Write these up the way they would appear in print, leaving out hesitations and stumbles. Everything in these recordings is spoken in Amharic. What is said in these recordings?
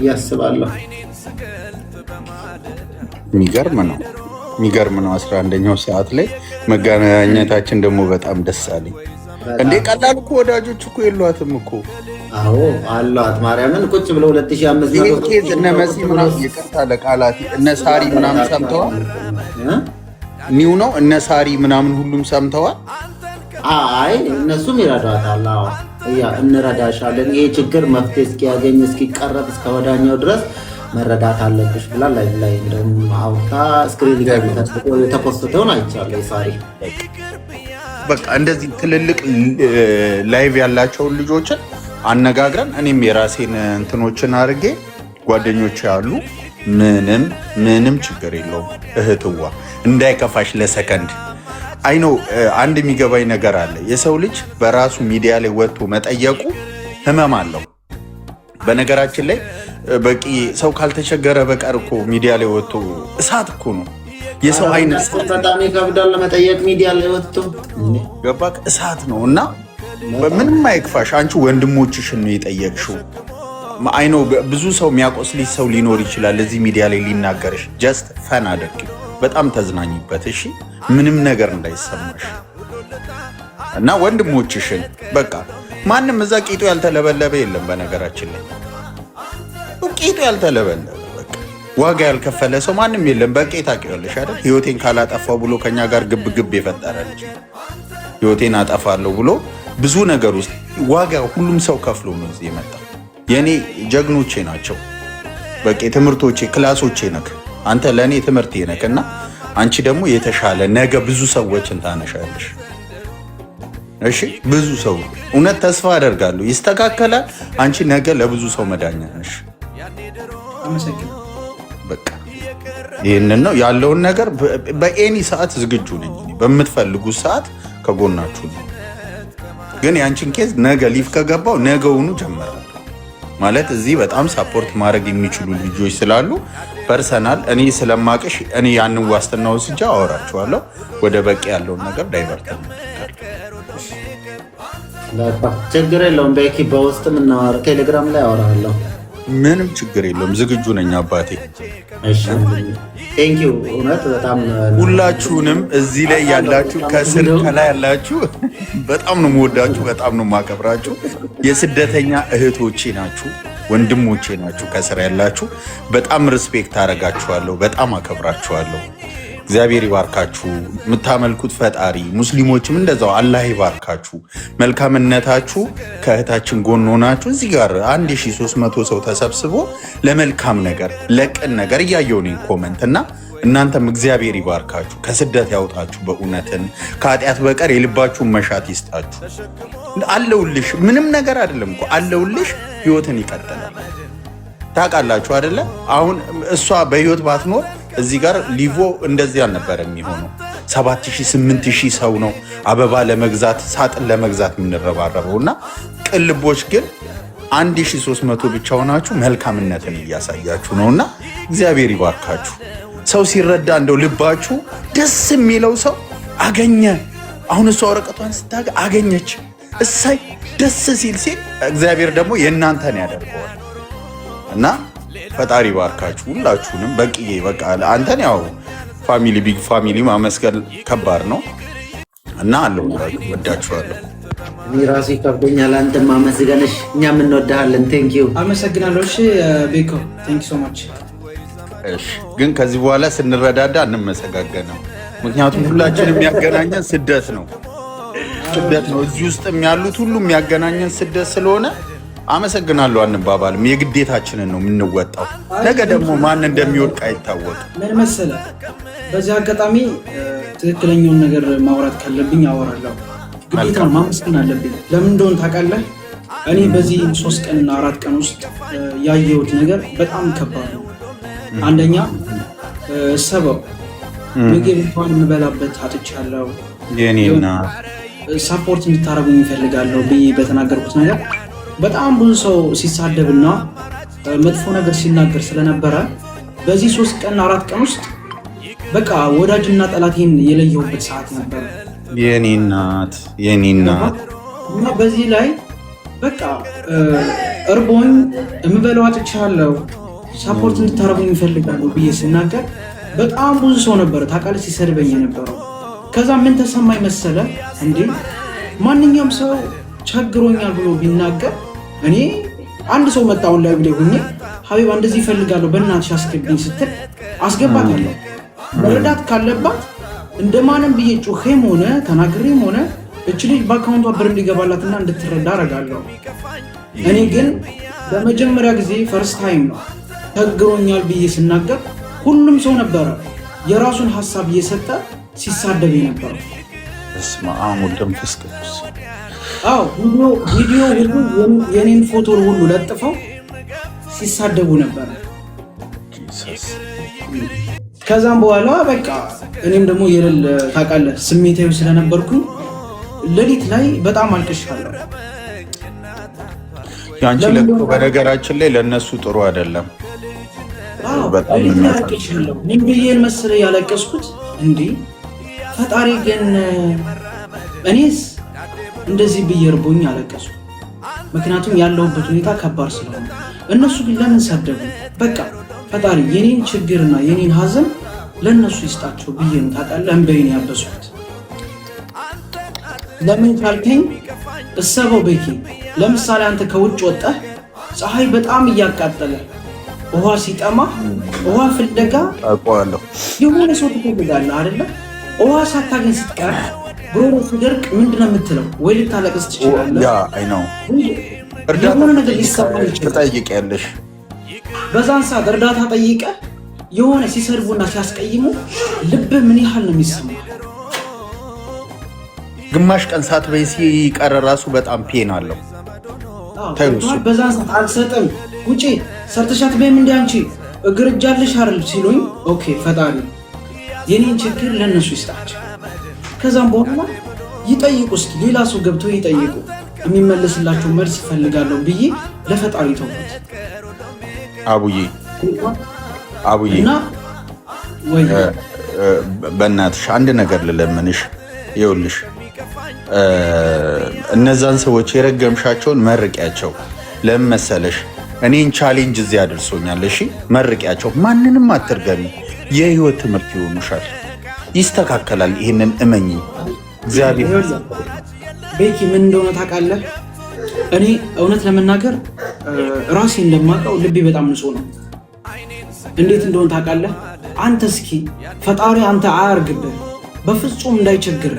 ብዬ አስባለሁ። የሚገርም ነው 11ኛው ሰዓት ላይ መገናኘታችን ደግሞ በጣም ደስ አለኝ። እንዴ ቀላል እኮ ወዳጆች እኮ የሏትም እኮ። አዎ አሏት። ማርያምን ቁጭ ብለው 2500 እነ መሲ ምናምን ይቅርታ ለቃላት እነ ሳሪ ምናምን ሰምተዋል። ኒው ነው እነ ሳሪ ምናምን ሁሉም ሰምተዋል። አይ እነሱም ይረዳታል። አዎ እንረዳሻለን፣ ይሄ ችግር መፍትሄ እስኪያገኝ እስኪቀረብ እስከ ወዳኛው ድረስ መረዳት አለብሽ ብላ ላይ እንደውም አውታ ስክሪን የተፖስተውን አይቻለሁ። ሳሪ በቃ እንደዚህ ትልልቅ ላይቭ ያላቸውን ልጆችን አነጋግረን እኔም የራሴን እንትኖችን አድርጌ ጓደኞች ያሉ ምንም ችግር የለውም እህትዋ እንዳይከፋሽ ለሰከንድ አይኖ አንድ የሚገባኝ ነገር አለ። የሰው ልጅ በራሱ ሚዲያ ላይ ወጥቶ መጠየቁ ህመም አለው። በነገራችን ላይ በቂ ሰው ካልተቸገረ በቀር እኮ ሚዲያ ላይ ወጥቶ እሳት እኮ ነው። የሰው አይነት በጣም ይከብዳል ለመጠየቅ ሚዲያ ላይ ወጥቶ ገባክ እሳት ነው። እና ምንም አይክፋሽ፣ አንቺ ወንድሞችሽን ነው የጠየቅሽው። አይኖ ብዙ ሰው የሚያቆስልሽ ሰው ሊኖር ይችላል እዚህ ሚዲያ ላይ ሊናገርሽ። ጀስት ፈን አድርጊ፣ በጣም ተዝናኝበት እሺ፣ ምንም ነገር እንዳይሰማሽ እና ወንድሞችሽን በቃ ማንም እዛ ቂጡ ያልተለበለበ የለም። በነገራችን ላይ ቂጡ ያልተለበለበ በቃ ዋጋ ያልከፈለ ሰው ማንም የለም። በቃ ታውቂዋለሽ አይደል? ህይወቴን ካላጠፋው ብሎ ከኛ ጋር ግብ የፈጠረ ልጅ ህይወቴን አጠፋለሁ ብሎ ብዙ ነገር ውስጥ ዋጋ ሁሉም ሰው ከፍሎ ነው እዚህ የመጣ። የኔ ጀግኖቼ ናቸው። በቃ ትምህርቶቼ ክላሶቼ ነክ አንተ ለእኔ ትምህርቴ ነክ እና አንቺ ደግሞ የተሻለ ነገ ብዙ ሰዎችን ታነሻለሽ። እሺ ብዙ ሰው እውነት ተስፋ አደርጋለሁ ይስተካከላል። አንቺ ነገ ለብዙ ሰው መዳኛ ነሽ። በቃ ይህንን ነው ያለውን ነገር። በኤኒ ሰዓት ዝግጁ ነኝ። በምትፈልጉት ሰዓት ከጎናችሁ ነው። ግን ያንቺን ኬዝ ነገ ሊፍ ከገባው ነገውኑ ጀመራለሁ ማለት እዚህ በጣም ሳፖርት ማድረግ የሚችሉ ልጆች ስላሉ ፐርሰናል እኔ ስለማቅሽ እኔ ያንን ዋስትና ወስጃ አወራችኋለሁ። ወደ በቂ ያለውን ነገር ዳይቨርት ችግር የለውም። በኪ በውስጥም እናወራ፣ ቴሌግራም ላይ አወራለሁ። ምንም ችግር የለውም። ዝግጁ ነኝ አባቴ። ቴንኪው እውነት በጣም ሁላችሁንም እዚህ ላይ ያላችሁ ከስር ከላይ ያላችሁ በጣም ነው የምወዳችሁ፣ በጣም ነው የማከብራችሁ። የስደተኛ እህቶቼ ናችሁ፣ ወንድሞቼ ናችሁ። ከስር ያላችሁ በጣም ሪስፔክት አደርጋችኋለሁ፣ በጣም አከብራችኋለሁ። እግዚአብሔር ይባርካችሁ። የምታመልኩት ፈጣሪ ሙስሊሞችም እንደዛው አላህ ይባርካችሁ። መልካምነታችሁ ከእህታችን ጎን ሆናችሁ እዚህ ጋር 1300 ሰው ተሰብስቦ ለመልካም ነገር ለቅን ነገር እያየው ነኝ ኮመንት እና እናንተም እግዚአብሔር ይባርካችሁ፣ ከስደት ያውጣችሁ፣ በእውነትን ከኃጢአት በቀር የልባችሁን መሻት ይስጣችሁ። አለውልሽ ምንም ነገር አይደለም እኮ አለውልሽ። ህይወትን ይቀጥላል። ታውቃላችሁ አይደለ? አሁን እሷ በህይወት ባትኖር እዚህ ጋር ሊቮ እንደዚህ አልነበረ የሚሆነው። 7000 8000 ሰው ነው አበባ ለመግዛት ሳጥን ለመግዛት የምንረባረበው እና ቅልቦች ግን 1300 ብቻ ሆናችሁ መልካምነትን እያሳያችሁ ነው እና እግዚአብሔር ይባርካችሁ። ሰው ሲረዳ እንደው ልባችሁ ደስ የሚለው ሰው አገኘ። አሁን እሷ ወረቀቷን ስታገኝ አገኘች፣ እሳይ ደስ ሲል እግዚአብሔር ደግሞ የእናንተን ያደርገዋል እና ፈጣሪ ባርካችሁ ሁላችሁንም። በቂዬ በቃ አንተን ያው ፋሚሊ ቢግ ፋሚሊ ማመስገን ከባድ ነው እና አለው ወዳችኋለሁ። እኔ ራሴ ከብዶኛል አንተን ማመስገንሽ። እኛም እንወድሃለን። ቴንኪው አመሰግናለሁ። እሺ ቤኮ ቴንኪው ሶ ማች። እሺ ግን ከዚህ በኋላ ስንረዳዳ እንመሰጋገንም። ምክንያቱም ሁላችንም የሚያገናኘን ስደት ነው። እዚህ ውስጥም ያሉት ሁሉ የሚያገናኘን ስደት ስለሆነ አመሰግናለሁ አንባባልም። የግዴታችንን ነው የምንወጣው። ነገ ደግሞ ማን እንደሚወድቅ አይታወቅም። ምን መሰለህ፣ በዚህ አጋጣሚ ትክክለኛውን ነገር ማውራት ካለብኝ አወራለሁ። ግዴታ ማመስገን አለብኝ። ለምን እንደሆነ ታውቃለህ? እኔ በዚህ 3 ቀንና 4 ቀን ውስጥ ያየሁት ነገር በጣም ከባድ ነው። አንደኛ ሰበብ ምግብ እንኳን የምበላበት አጥቻለሁ። የኔና ሳፖርት እንድታረጉኝ ይፈልጋለሁ ብዬ በተናገርኩት ነገር በጣም ብዙ ሰው ሲሳደብና መጥፎ ነገር ሲናገር ስለነበረ በዚህ 3 ቀን 4 ቀን ውስጥ በቃ ወዳጅና ጠላቴን የለየሁበት ሰዓት ነበር። የኔ እናት እና በዚህ ላይ በቃ እርቦኝ የምበላው አጥቻለሁ፣ ሳፖርት እንድታረጉኝ እፈልጋለሁ ብዬ ስናገር በጣም ብዙ ሰው ነበረ ታውቃለህ ሲሰድበኝ የነበረው። ከዛ ምን ተሰማኝ መሰለ እንዴ ማንኛውም ሰው ቸግሮኛል ብሎ ቢናገር እኔ አንድ ሰው መጣውን ላይ ብለ ሁኜ ሀቢባ እንደዚህ ይፈልጋለሁ በእናትሽ አስገብኝ ስትል አስገባታለሁ። መረዳት ካለባት እንደማንም ብዬ ጩኼም ሆነ ተናግሬም ሆነ እች ልጅ በአካውንቷ ብር እንዲገባላትና እንድትረዳ አደርጋለሁ። እኔ ግን በመጀመሪያ ጊዜ ፈርስት ታይም ነው ቸግሮኛል ብዬ ስናገር ሁሉም ሰው ነበረ የራሱን ሀሳብ እየሰጠ ሲሳደብ የነበረው። በስመ አብ ወወልድ ወመንፈስ ቅዱስ። አዎ ቪዲዮ ሁሉ የኔን ፎቶ ሁሉ ለጥፈው ሲሳደቡ ነበረ። ከዛም በኋላ በቃ እኔም ደግሞ የሌለ ታውቃለህ ስሜታዊ ስለነበርኩኝ ሌሊት ላይ በጣም አልቅሻለሁ። ያንቺ ለቅሶ በነገራችን ላይ ለነሱ ጥሩ አይደለም። በጣም አልቅሻለሁ። ምን ብዬ መሰለህ ያለቀስኩት እንዴ ፈጣሪ ግን እኔስ እንደዚህ ብዬ እርቦኝ አለቀስኩ። ምክንያቱም ያለሁበት ሁኔታ ከባድ ስለሆነ እነሱ ግን ለምን ሰደቡ? በቃ ፈጣሪ የኔን ችግርና የኔን ሀዘን ለነሱ ይስጣቸው ብዬ ነው ታውቃለህ እንበይን ያበስኩት። ለምን ካልከኝ እሰበው ቤኪ፣ ለምሳሌ አንተ ከውጭ ወጣህ ፀሐይ በጣም እያቃጠለ ውሃ ሲጠማ ውሃ ፍለጋ አውቀዋለሁ የሆነ ሰው ትፈልጋለህ አይደለ? ውሃ ሳታገኝ ስትቀር ጉሮሮ ሲደርቅ ምንድነው የምትለው? ወይ ልታለቅስ ትችላለህ። ያ አይ ነው እርዳታ ነገር ሊሰማ ይችላል። ትጠይቂያለሽ። በዛን ሰዓት እርዳታ ጠይቀህ የሆነ ሲሰርቡና ሲያስቀይሙ ልብ ምን ያህል ነው የሚሰማው? ግማሽ ቀን ሳትበይ ሲቀር ራሱ በጣም ፔን አለው። በዛን ሰዓት አልሰጥም ውጪ ሰርተሻት በይም እንደ አንቺ እግር እጃለሽ አይደል ሲሉኝ፣ ኦኬ ፈጣሪ የኔን ችግር ለነሱ ይስጣቸው። ከዛም በኋላ ይጠይቁ፣ እስኪ ሌላ ሰው ገብቶ ይጠይቁ፣ የሚመለስላቸው መልስ ይፈልጋለሁ ብዬ ለፈጣሪ ተውኩት። አቡዬ እና ወይ በእናትሽ አንድ ነገር ልለምንሽ። ይኸውልሽ እነዛን ሰዎች የረገምሻቸውን መርቂያቸው። ለምን መሰለሽ? እኔን ቻሌንጅ እዚህ አድርሶኛል። እሺ መርቂያቸው። ማንንም አትርገሚ። የህይወት ትምህርት ይሆኑሻል። ይስተካከላል። ይህንን እመኝ። እግዚአብሔር ቤኪ ምን እንደሆነ ታውቃለህ? እኔ እውነት ለመናገር ራሴ እንደማውቀው ልቤ በጣም ንጹህ ነው። እንዴት እንደሆነ ታውቃለህ? አንተ እስኪ ፈጣሪ አንተ አያርግብህ፣ በፍጹም እንዳይቸግር።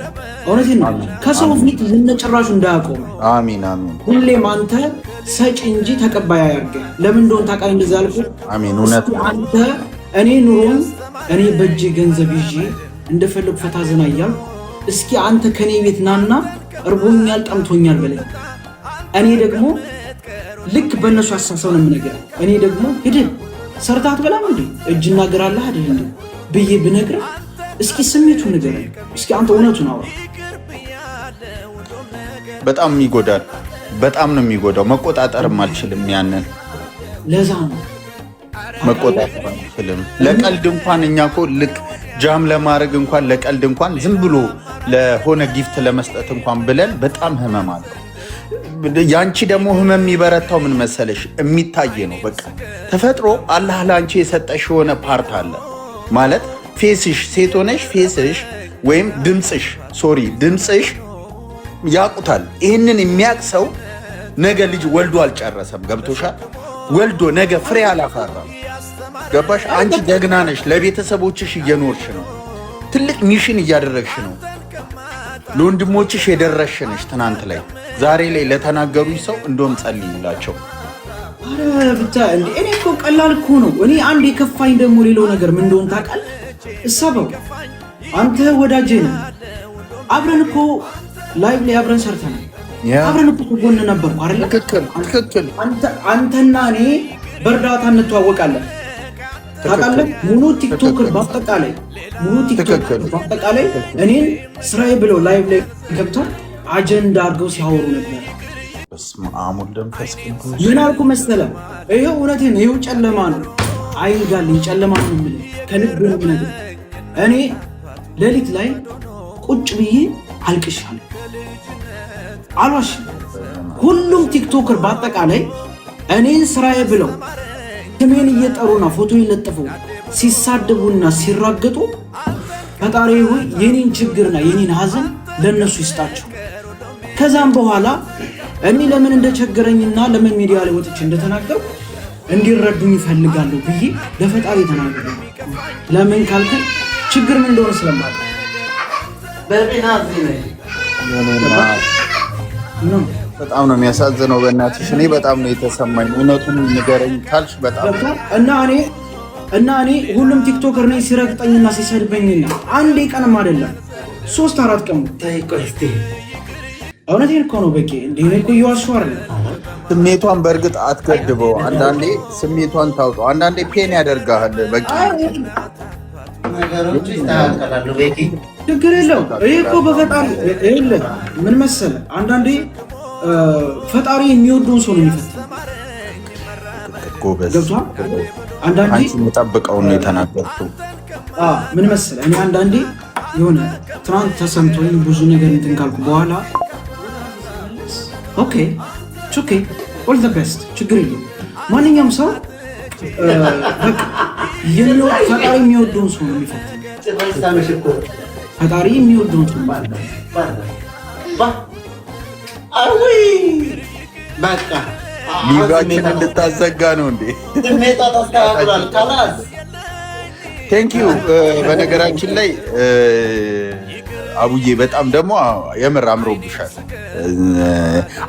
እውነቴን ነው። ከሰው ፊት ልነጭራሹ እንዳያቆም። አሚን አሚን። ሁሌም አንተ ሰጪ እንጂ ተቀባይ አያርግህ። ለምን እንደሆነ ታውቃለህ እንደዛ ያልኩህ? አሚን። እውነት አንተ እኔ ኑሮን እኔ በእጄ ገንዘብ ይዤ እንደፈለግ ፈታ ዘና እያልኩ እስኪ አንተ ከኔ ቤት ናና እርቦኛል ጠምቶኛል በለኝ። እኔ ደግሞ ልክ በእነሱ አሳሰብ ነው የምነግርህ። እኔ ደግሞ ሂድ ሰርታት በላም እንዴ እጅና እግር አለህ አይደል እንዴ ብዬ ብነግርህ እስኪ ስሜቱን ንገረኝ። እስኪ አንተ እውነቱን አውራ። በጣም ይጎዳል። በጣም ነው የሚጎዳው። መቆጣጠርም አልችልም። ያንን ለዛ ነው መቆጣጠር አልችልም። ለቀልድ እንኳን እኛ እኮ ልክ ጃም ለማድረግ እንኳን ለቀልድ እንኳን ዝም ብሎ ለሆነ ጊፍት ለመስጠት እንኳን ብለን በጣም ህመም አለው። ያንቺ ደግሞ ህመም የሚበረታው ምን መሰለሽ? የሚታይ ነው። በቃ ተፈጥሮ አላህ ላንቺ የሰጠሽ የሆነ ፓርት አለ ማለት ፌስሽ፣ ሴት ሆነሽ ፌስሽ ወይም ድምፅሽ ያቁታል። ይህንን የሚያቅ ሰው ነገ ልጅ ወልዶ አልጨረሰም። ገብቶሻል? ወልዶ ነገ ፍሬ አላፈራም። ገባሽ? አንቺ ጀግና ነሽ። ለቤተሰቦችሽ እየኖርሽ ነው። ትልቅ ሚሽን እያደረግሽ ነው። ለወንድሞችሽ የደረስሽ ነሽ። ትናንት ላይ ዛሬ ላይ ለተናገሩኝ ሰው እንደውም ጸልይላቸው። አረ ብቻ እንዴ እኔ እኮ ቀላል እኮ ነው። እኔ አንድ የከፋኝ ደግሞ ሌላው ነገር ምን እንደሆነ ታውቃለህ? እሰበው አንተ ወዳጄ ነህ። አብረን እኮ ላይቭ ላይ አብረን ሰርተናል። አብረን እኮ ጎን ነበርኩ አይደል? ትክክል። አንተና እኔ በእርዳታ እንተዋወቃለን። ታውቃለህ? ሙሉ ቲክቶክር በአጠቃላይ እኔን ስራዬ ብለው ላይቭ ላይ ገብተው አጀንዳ አድርገው ሲያወሩ ነበር። በስመ አብ ወወልድ ወመንፈስ ቅዱስ። ምን አልኩ መሰለህ? ይኸው እውነቴን፣ ይኸው ጨለማ ነው። አይጋልኝ ጨለማ ነው የምልህ ከልብ ነው የምነግርህ። እኔ ሌሊት ላይ ቁጭ ብዬ አልቅሻለሁ። አልዋሽም። ሁሉም ቲክቶከር በአጠቃላይ እኔን ስራዬ ብለው ስሜን እየጠሩና ፎቶ ይለጥፉ ሲሳደቡና ሲራገጡ ፈጣሪ ሆይ የኔን ችግርና የኔን ሀዘን ለነሱ ይስጣቸው። ከዛም በኋላ እኔ ለምን እንደቸገረኝና ለምን ሚዲያ ላይ ወጥቼ እንደተናገርኩ እንዲረዱኝ ይፈልጋለሁ ብዬ ለፈጣሪ ተናገረ። ለምን ካልከን ችግር ምን እንደሆነ ስለማውቅ በጣም ነው የሚያሳዝነው። በእናትሽ እኔ በጣም ነው የተሰማኝ። እውነቱን ንገረኝ ካልሽ በጣም እና እኔ ሁሉም ቲክቶከር ነኝ ሲረግጠኝና ሲሰድበኝና አንዴ ቀንም አይደለም 3-4 ቀን እውነቴን እኮ ነው። በቂ እንዴ እኮ እየዋሸሁ አይደለም። ስሜቷን በእርግጥ አትገድበው። አንዳንዴ ስሜቷን ታውጣው። አንዳንዴ ፔን ያደርጋል። በቂ ነገሮች ይስተካከላሉ። በቂ ችግር የለውም። ይሄ እኮ በፈጣሪ የለም። ምን መሰለህ አንዳንዴ ፈጣሪ የሚወደውን ሰው ነው የሚፈትነው። ጎበዝ አንዳንዴ የምጠብቀው ነው የተናገርኩት። ምን መሰለህ እኔ አንዳንዴ የሆነ ትናንት ተሰምቶኝ ብዙ ነገር እንትን ካልኩ በኋላ ኦኬ ኦል ዘ ቤስት ችግር የለውም። ማንኛውም ሰው ፈጣሪ የሚወደውን ሰው ነው የሚፈትነው። ፈጣሪ የሚወደውን ሰው በቃ ሊቫችን እንድታዘጋ ነው እንዴ? ስሜቷ ተስተካክሏል። ካላስ ቴንኪዩ። በነገራችን ላይ አቡዬ በጣም ደግሞ የምር አምሮብሻል።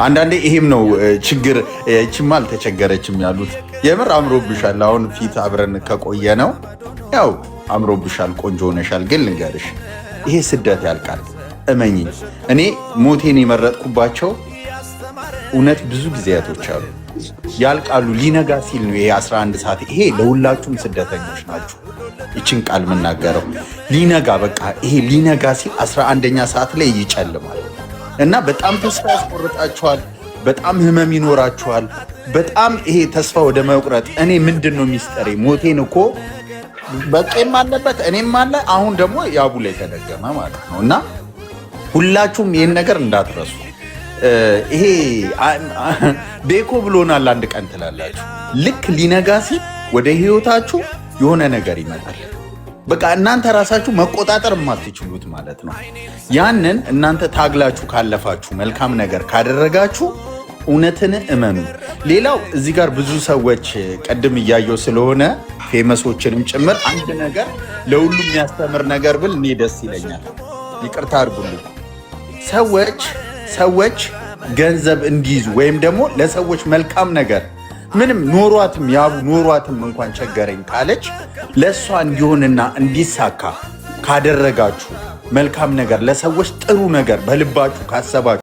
አንዳንዴ ይሄም ነው ችግር። እቺማ አልተቸገረችም ያሉት የምር አምሮብሻል። አሁን ፊት አብረን ከቆየ ነው ያው አምሮብሻል፣ ቆንጆ ሆነሻል። ግን ልንገርሽ ይሄ ስደት ያልቃል። እመኝ። እኔ ሞቴን የመረጥኩባቸው እውነት ብዙ ጊዜያቶች አሉ ያልቃሉ። ሊነጋ ሲል ነው ይሄ 11 ሰዓት። ይሄ ለሁላችሁም ስደተኞች ናችሁ ይችን ቃል የምናገረው። ሊነጋ በቃ ይሄ ሊነጋ ሲል 11ኛ ሰዓት ላይ ይጨልማል እና በጣም ተስፋ ያስቆርጣችኋል። በጣም ህመም ይኖራችኋል። በጣም ይሄ ተስፋ ወደ መቁረጥ። እኔ ምንድን ነው ሚስጠሬ ሞቴን እኮ በቄም አለበት እኔም አለ። አሁን ደግሞ ያቡ ላይ ተደገመ ማለት ነው እና ሁላችሁም ይህን ነገር እንዳትረሱ። ይሄ ቤኮ ብሎናል አንድ ቀን ትላላችሁ። ልክ ሊነጋ ሲል ወደ ህይወታችሁ የሆነ ነገር ይመጣል። በቃ እናንተ ራሳችሁ መቆጣጠር የማትችሉት ማለት ነው። ያንን እናንተ ታግላችሁ ካለፋችሁ፣ መልካም ነገር ካደረጋችሁ እውነትን እመኑ። ሌላው እዚህ ጋር ብዙ ሰዎች ቀድም እያየው ስለሆነ ፌመሶችንም ጭምር አንድ ነገር ለሁሉም የሚያስተምር ነገር ብል እኔ ደስ ይለኛል። ይቅርታ አድርጉልኝ። ሰዎች ገንዘብ እንዲይዙ ወይም ደግሞ ለሰዎች መልካም ነገር ምንም ኖሯትም ያቡ ኖሯትም እንኳን ቸገረኝ ካለች ለእሷ እንዲሆንና እንዲሳካ ካደረጋችሁ መልካም ነገር ለሰዎች ጥሩ ነገር በልባችሁ ካሰባችሁ